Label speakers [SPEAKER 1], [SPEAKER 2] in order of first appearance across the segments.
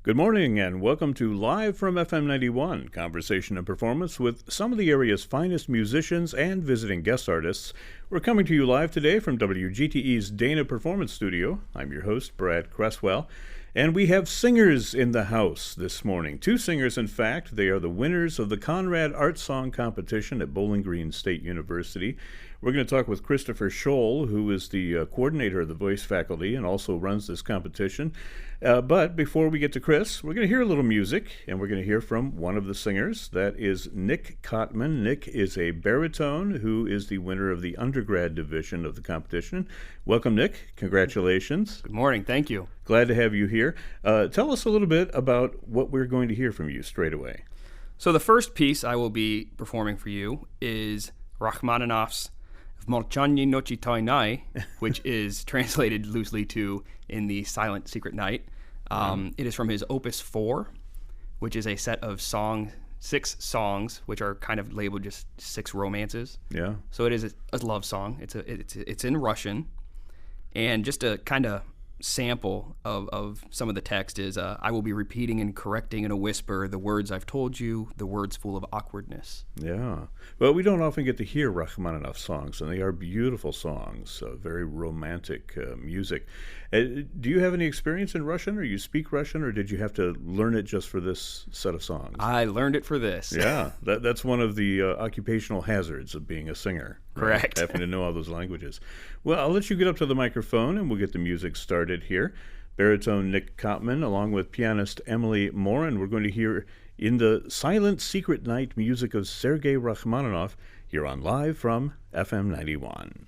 [SPEAKER 1] Good morning and welcome to Live from FM 91, conversation and performance with some of the area's finest musicians and visiting guest artists. We're coming to you live today from WGTE's Dana Performance Studio. I'm your host, Brad Cresswell, and we have singers in the house this morning. Two singers, in fact. They are the winners of the Conrad Art Song Competition at Bowling Green State University. We're going to talk with Christopher Scholl, who is the coordinator of the voice faculty and also runs this competition. But before we get to Chris, we're going to hear a little music, and we're going to hear from one of the singers. That is Nick Kottman. Nick is a baritone who is the winner of the undergrad division of the competition. Welcome, Nick. Congratulations.
[SPEAKER 2] Good morning. Thank you.
[SPEAKER 1] Glad to have you here. Tell us a little bit about what we're going to hear from you straight away.
[SPEAKER 2] So the first piece I will be performing for you is Rachmaninoff's Molchanie Noci Tajnai, which is translated loosely to In the Silent Secret Night. It is from his Opus 4, which is a set of 6 songs, which are kind of labeled just 6 romances.
[SPEAKER 1] Yeah.
[SPEAKER 2] So it is a love song. It's in Russian, and just a kind of sample of some of the text is, I will be repeating and correcting in a whisper the words I've told you, the words full of awkwardness.
[SPEAKER 1] Yeah. Well, we don't often get to hear Rachmaninoff songs, and they are beautiful songs, very romantic music. Do you have any experience in Russian, or you speak Russian, or did you have to learn it just for this set of songs?
[SPEAKER 2] I learned it for this.
[SPEAKER 1] Yeah, that's one of the occupational hazards of being a singer.
[SPEAKER 2] Correct.
[SPEAKER 1] Right? Having to know all those languages. Well, I'll let you get up to the microphone, and we'll get the music started here. Baritone Nick Kottman, along with pianist Emily Morin. We're going to hear In the Silent Secret Night music of Sergei Rachmaninoff here on Live from FM 91.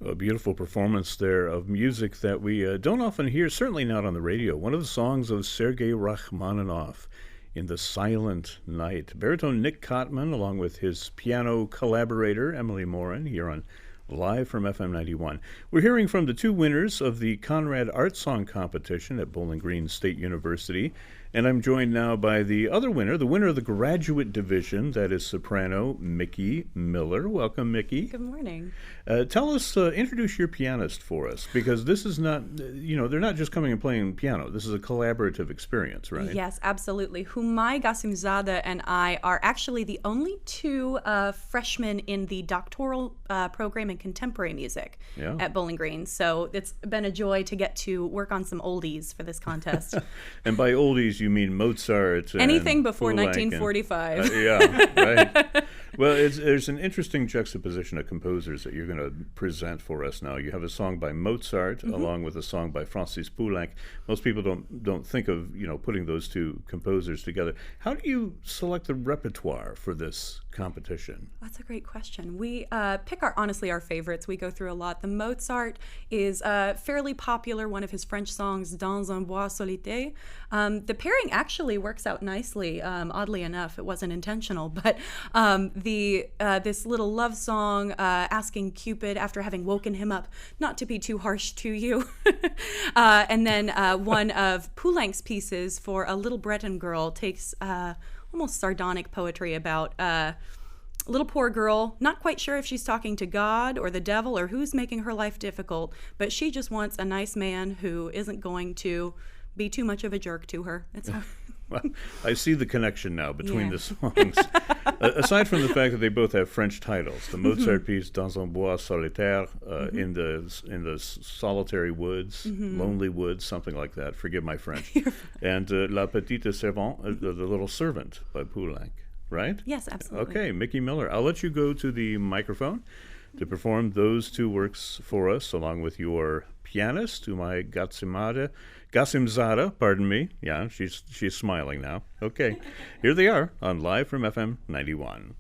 [SPEAKER 1] A beautiful performance there of music that we don't often hear, certainly not on the radio. One of the songs of Sergei Rachmaninoff in the Silent Night. Baritone Nick Kottman, along with his piano collaborator, Emily Morin, here on Live from FM 91. We're hearing from the two winners of the Conrad Art Song Competition at Bowling Green State University. And I'm joined now by the other winner, the winner of the graduate division, that is soprano Mickey Miller. Welcome, Mickey.
[SPEAKER 3] Good morning.
[SPEAKER 1] Introduce your pianist for us, because this is not, they're not just coming and playing piano. This is a collaborative experience, right?
[SPEAKER 3] Yes, absolutely. Humay Gasimzade and I are actually the only two freshmen in the doctoral program in contemporary music at Bowling Green. So it's been a joy to get to work on some oldies for this contest.
[SPEAKER 1] And by oldies, you mean Mozart?
[SPEAKER 3] Anything before
[SPEAKER 1] Poulenc
[SPEAKER 3] 1945.
[SPEAKER 1] Right. Well, there's an interesting juxtaposition of composers that you're going to present for us now. You have a song by Mozart along with a song by Francis Poulenc. Most people don't think of putting those two composers together. How do you select the repertoire for this competition?
[SPEAKER 3] That's a great question. We pick our favorites. We go through a lot. The Mozart is fairly popular, one of his French songs, Dans un bois solitaire. The pairing actually works out nicely, oddly enough. It wasn't intentional, but this little love song asking Cupid after having woken him up not to be too harsh to you. And then one of Poulenc's pieces for a little Breton girl takes almost sardonic poetry about a little poor girl, not quite sure if she's talking to God or the devil or who's making her life difficult, but she just wants a nice man who isn't going to be too much of a jerk to her.
[SPEAKER 1] Well, I see the connection now between the songs. Aside from the fact that they both have French titles, the Mozart piece Dans un bois solitaire, in the solitary woods, lonely woods, something like that. Forgive my French. And La petite servante, the little servant by Poulenc, right?
[SPEAKER 3] Yes, absolutely.
[SPEAKER 1] Okay, Mickey Miller, I'll let you go to the microphone to perform those two works for us, along with your pianist, Humay Gasimzade, pardon me. Yeah, she's smiling now. Okay, here they are on Live from FM 91.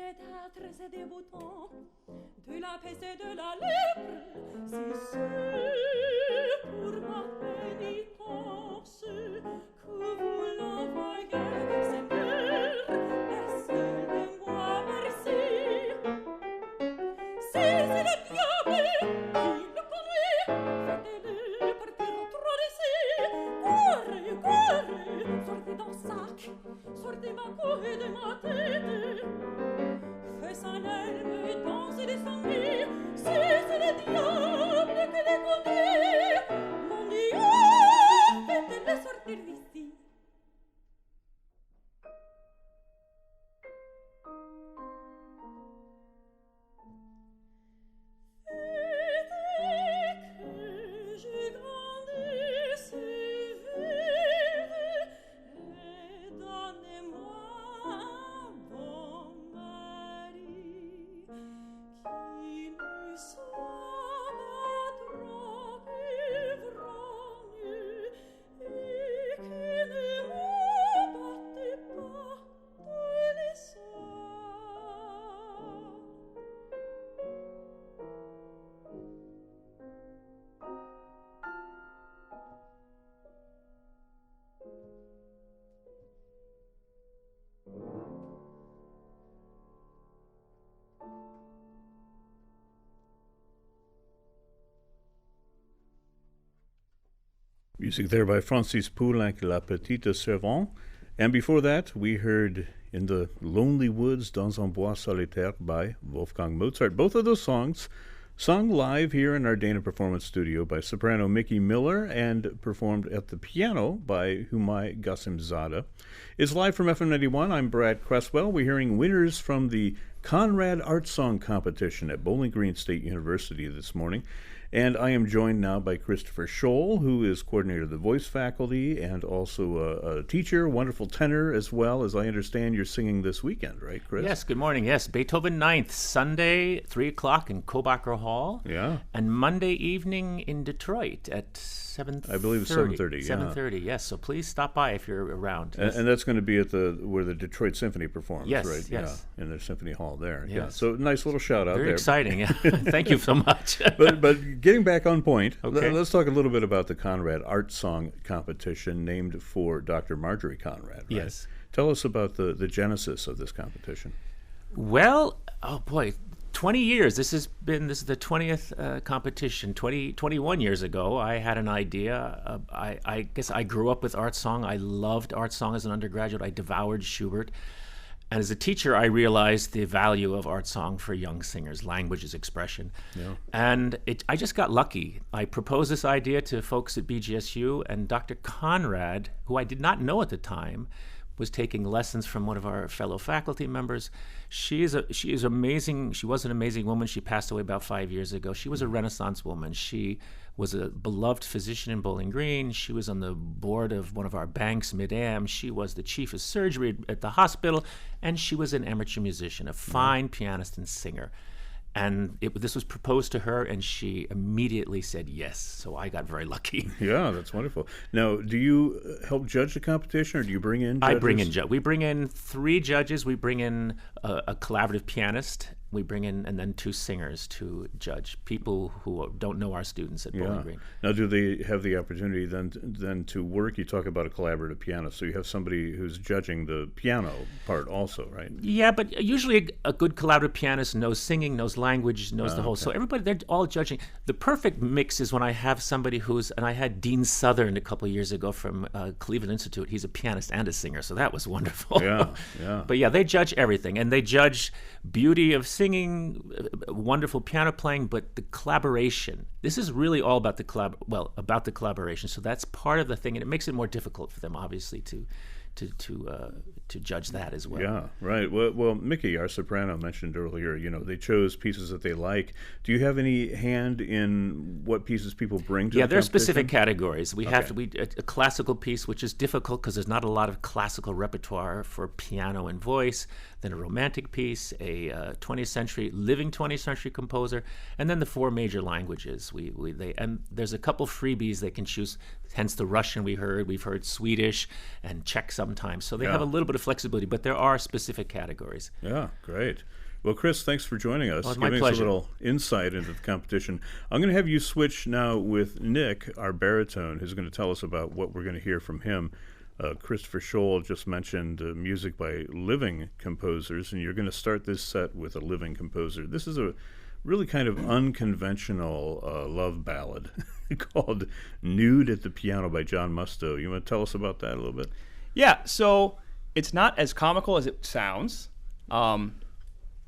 [SPEAKER 4] des tâtres et des boutons, de la peste et de la lèpre, si c'est pour ma pénitence que vous l'envoyez, Seigneur, laissez-moi merci. Si c'est le diable qui le conduit, faites-le partir trop d'ici. Courez, courez, sortez d'un sac, sortez ma cou et de ma tête. Fais sa lèvre et danse des sangliers. Si c'est le diable qui le conduit, mon Dieu, faites-le sortir d'ici.
[SPEAKER 1] Music there by Francis Poulenc, La Petite Servante. And before that, we heard In the Lonely Woods, Dans un bois solitaire by Wolfgang Mozart. Both of those songs sung live here in our Dana Performance Studio by soprano Mickey Miller and performed at the piano by Humay Gasimzade. It's live from FM 91. I'm Brad Cresswell. We're hearing winners from the Conrad Art Song Competition at Bowling Green State University this morning. And I am joined now by Christopher Scholl, who is coordinator of the voice faculty and also a teacher, wonderful tenor as well. As I understand, you're singing this weekend, right, Chris?
[SPEAKER 5] Yes, good morning. Yes, Beethoven 9th, Sunday, 3 o'clock in Kobacher Hall.
[SPEAKER 1] Yeah.
[SPEAKER 5] And Monday evening in Detroit at 7:30.
[SPEAKER 1] I believe it's 7:30, yeah.
[SPEAKER 5] 7:30, yes. So please stop by if you're around.
[SPEAKER 1] And that's going to be at where the Detroit Symphony performs,
[SPEAKER 5] yes,
[SPEAKER 1] right?
[SPEAKER 5] Yes,
[SPEAKER 1] yeah, in their Symphony Hall there.
[SPEAKER 5] Yes.
[SPEAKER 1] Yeah. So nice little shout out there.
[SPEAKER 5] Very exciting. Yeah. Thank you so much.
[SPEAKER 1] But getting back on point,
[SPEAKER 5] okay.
[SPEAKER 1] Let's talk a little bit about the Conrad Art Song Competition named for Dr. Marjorie Conrad, right?
[SPEAKER 5] Yes.
[SPEAKER 1] Tell us about the genesis of this competition.
[SPEAKER 5] Well, oh boy, 20 years. This is the 20th competition. 21 years ago, I had an idea. I guess I grew up with art song. I loved art song as an undergraduate. I devoured Schubert. And as a teacher, I realized the value of art song for young singers, language is expression. Yeah. And I just got lucky. I proposed this idea to folks at BGSU, and Dr. Conrad, who I did not know at the time, was taking lessons from one of our fellow faculty members. She is amazing. She was an amazing woman. She passed away about 5 years ago. She was a Renaissance woman. She was a beloved physician in Bowling Green. She was on the board of one of our banks, Mid-Am. She was the chief of surgery at the hospital, and she was an amateur musician, a fine pianist and singer. And this was proposed to her, and she immediately said yes. So I got very lucky.
[SPEAKER 1] Yeah, that's wonderful. Now, do you help judge the competition, or do you bring in judges?
[SPEAKER 5] I bring in judges. We bring in 3 judges. We bring in a collaborative pianist. We bring in, and then 2 singers to judge, people who don't know our students at Bowling Green.
[SPEAKER 1] Now, do they have the opportunity then to work? You talk about a collaborative pianist, so you have somebody who's judging the piano part also, right?
[SPEAKER 5] Yeah, but usually a good collaborative pianist knows singing, knows language, knows the whole. So everybody, they're all judging. The perfect mix is when I have somebody and I had Dean Southern a couple of years ago from Cleveland Institute. He's a pianist and a singer, so that was wonderful.
[SPEAKER 1] Yeah.
[SPEAKER 5] But yeah, they judge everything, and they judge beauty of singing, wonderful piano playing, but the collaboration. This is really all about the collaboration. So that's part of the thing, and it makes it more difficult for them, obviously, to judge that as well.
[SPEAKER 1] Yeah, right. Well, Mickey, our soprano, mentioned earlier, they chose pieces that they like. Do you have any hand in what pieces people bring to the competition?
[SPEAKER 5] Yeah, there are specific categories. We have a classical piece, which is difficult because there's not a lot of classical repertoire for piano and voice, then a romantic piece, a 20th century composer, and then the 4 major languages. And there's a couple freebies they can choose, hence the Russian we've heard Swedish and Czechs sometimes. So they have a little bit of flexibility, but there are specific categories.
[SPEAKER 1] Yeah, great. Well, Chris, thanks for joining us,
[SPEAKER 5] Well, it's my
[SPEAKER 1] giving us
[SPEAKER 5] pleasure.
[SPEAKER 1] a little insight into the competition. I'm going to have you switch now with Nick, our baritone, who's going to tell us about what we're going to hear from him. Christopher Scholl just mentioned music by living composers, and you're going to start this set with a living composer. This is a really kind of unconventional love ballad called Nude at the Piano by John Musto. You want to tell us about that a little bit?
[SPEAKER 2] Yeah, so it's not as comical as it sounds.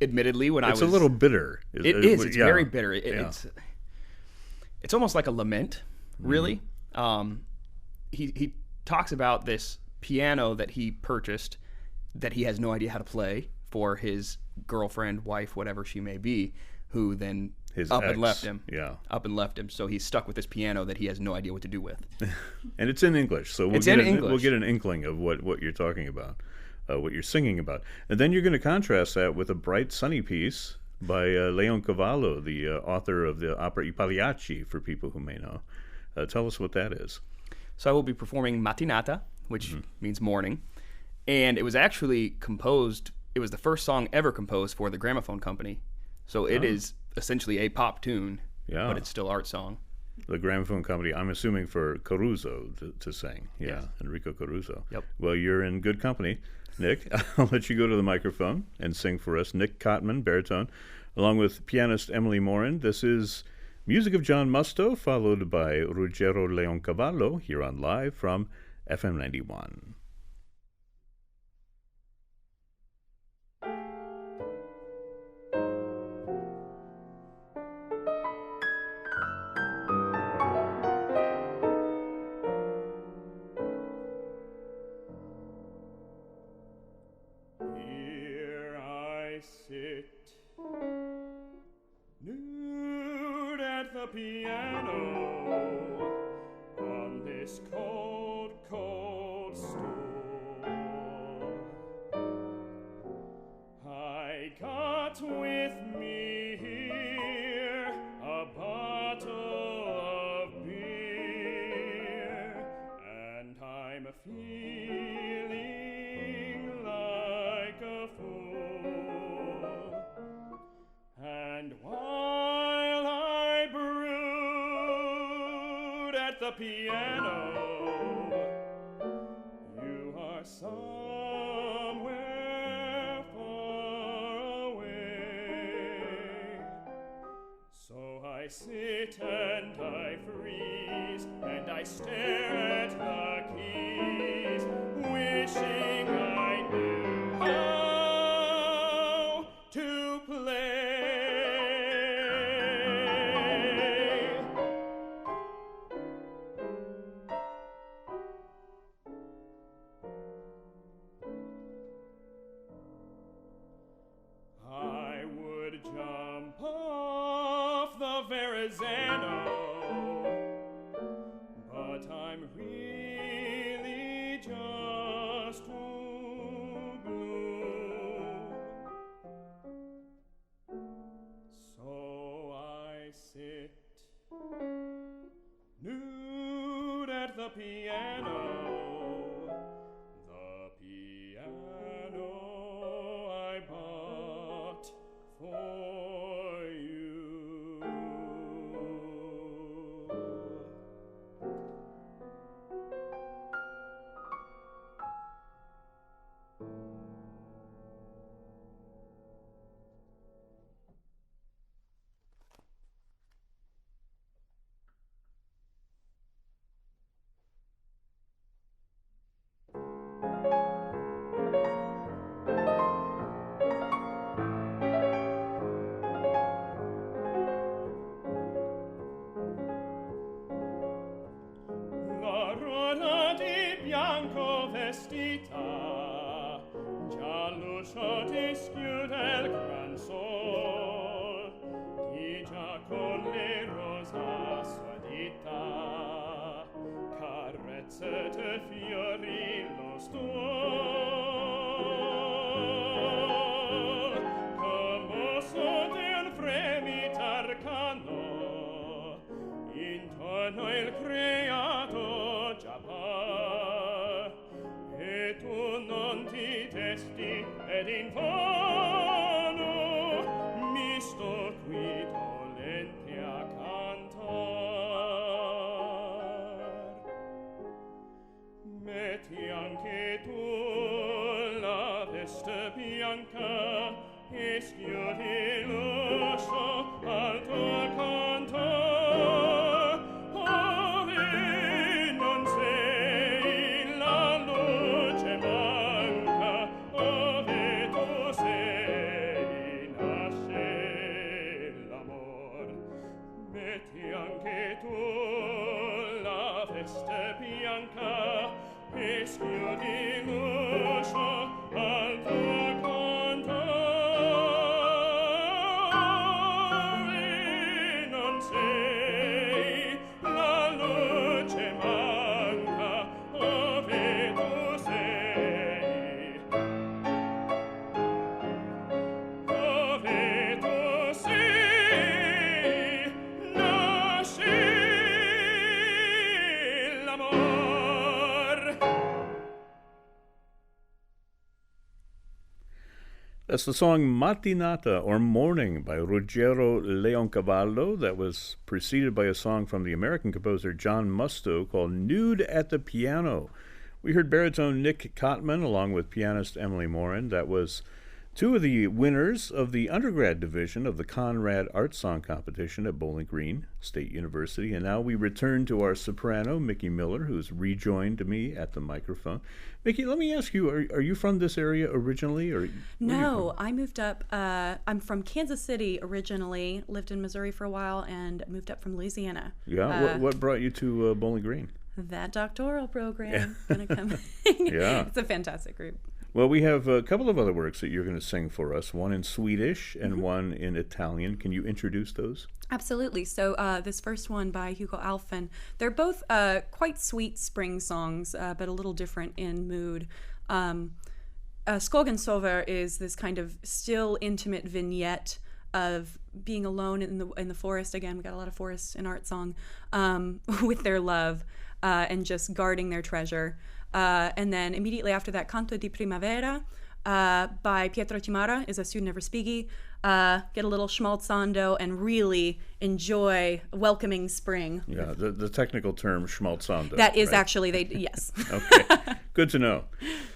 [SPEAKER 2] Admittedly, when
[SPEAKER 1] It's a little bitter.
[SPEAKER 2] It is. It's
[SPEAKER 1] yeah.
[SPEAKER 2] very bitter.
[SPEAKER 1] Yeah.
[SPEAKER 2] It's almost like a lament, really. He talks about this piano that he purchased that he has no idea how to play for his girlfriend, wife, whatever she may be, who then
[SPEAKER 1] His
[SPEAKER 2] up
[SPEAKER 1] ex,
[SPEAKER 2] and left him.
[SPEAKER 1] yeah.
[SPEAKER 2] Up and left him. So he's stuck with this piano that he has no idea what to do with.
[SPEAKER 1] And it's in English, so we'll
[SPEAKER 2] It's
[SPEAKER 1] get
[SPEAKER 2] in English.
[SPEAKER 1] We'll get an inkling of what you're talking about, what you're singing about, and then you're going to contrast that with a bright, sunny piece by Leoncavallo, the author of the opera I Pagliacci, for people who may know. Tell us what that is.
[SPEAKER 2] So I will be performing Mattinata, which means morning. And it was actually composed, it was the first song ever composed for the Gramophone Company. So it is essentially a pop tune,
[SPEAKER 1] Yeah.
[SPEAKER 2] but it's still art song.
[SPEAKER 1] The Gramophone Company, I'm assuming for Caruso to sing. Yeah,
[SPEAKER 2] Yes.
[SPEAKER 1] Enrico Caruso.
[SPEAKER 2] Yep.
[SPEAKER 1] Well, you're in good company, Nick. I'll let you go to the microphone and sing for us. Nick Kottman, baritone, along with pianist Emily Morin. This is music of John Musto, followed by Ruggero Leoncavallo, here on Live from FM 91.
[SPEAKER 6] Here I sit, nude at the piano, on this cold, cold stool. I got with me here a bottle of beer, and I'm feeling like a fool. And while I brood at the piano, you are somewhere far away. So I sit and I freeze, and I stare at the keys, wishing I knew how to play. I would jump off the Verrazano, but I'm really just too blue. So I sit nude at the piano, the piano I bought for you. La rona di bianco vestita, già l'uscio ti schiude il gran sol, di già con le rosa sua dita, carezzate fiori lo stuol, commosso del fremita arcano, intorno il creato già par, e tu ed in vano mi sto qui dolente a cantar. Metti anche tu la veste bianca e schiudi l'uscio al tuo canto, ove non sei la luce manca, ove tu sei nasce l'amor. Metti anche tu la veste bianca e schiudi l'uscio al tuo canto, ove non sei la luce manca, ove tu sei, ove tu sei, nasce l'amor.
[SPEAKER 1] That's the song Mattinata, or Morning, by Ruggero Leoncavallo. That was preceded by a song from the American composer John Musto called Nude at the Piano. We heard baritone Nick Kottman along with pianist Emily Morin. That was two of the winners of the undergrad division of the Conrad Art Song Competition at Bowling Green State University. And now we return to our soprano, Mickey Miller, who's rejoined me at the microphone. Mickey, let me ask you, are you from this area originally? Or
[SPEAKER 3] No, I moved up. I'm from Kansas City originally, lived in Missouri for a while, and moved up from Louisiana.
[SPEAKER 1] Yeah, what brought you to Bowling Green?
[SPEAKER 3] That doctoral program gonna come.
[SPEAKER 1] Yeah.
[SPEAKER 3] It's a fantastic group.
[SPEAKER 1] Well, we have a couple of other works that you're going to sing for us, one in Swedish and one in Italian. Can you introduce those?
[SPEAKER 3] Absolutely. So this first one by Hugo Alfven, they're both quite sweet spring songs, but a little different in mood. Skogen Sover is this kind of still intimate vignette of being alone in the forest. Again, we got a lot of forests in art song, with their love and just guarding their treasure. And then immediately after that, Canto di Primavera by Pietro Cimara is a student of Respighi. Get a little schmaltzando and really enjoy welcoming spring.
[SPEAKER 1] Yeah, the technical term schmaltzando.
[SPEAKER 3] That is
[SPEAKER 1] right?
[SPEAKER 3] actually, yes.
[SPEAKER 1] Okay, good to know.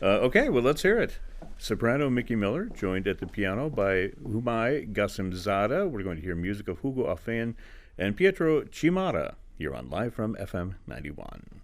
[SPEAKER 1] Okay, well, let's hear it. Soprano Mickey Miller, joined at the piano by Humay Gasimzade. We're going to hear music of Hugo Alfven and Pietro Cimara here on Live from FM 91.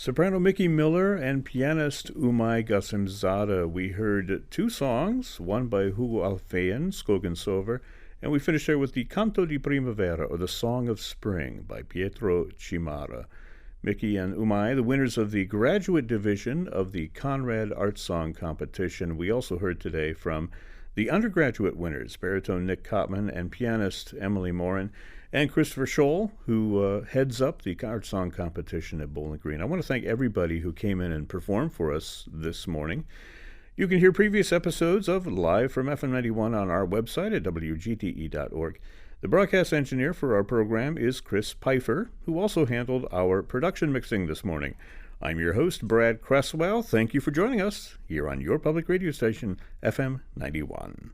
[SPEAKER 1] Soprano Mickey Miller and pianist Humay Gasimzade. We heard two songs, one by Hugo Alfven, Skogen Sover, and we finished there with the Canto di Primavera, or the Song of Spring, by Pietro Cimara. Mickey and Humay, the winners of the graduate division of the Conrad Art Song Competition. We also heard today from the undergraduate winners, baritone Nick Kottman and pianist Emily Morin, and Christopher Scholl, who heads up the Art Song Competition at Bowling Green. I want to thank everybody who came in and performed for us this morning. You can hear previous episodes of Live from FM 91 on our website at wgte.org. The broadcast engineer for our program is Chris Pfeiffer, who also handled our production mixing this morning. I'm your host, Brad Cresswell. Thank you for joining us here on your public radio station, FM 91.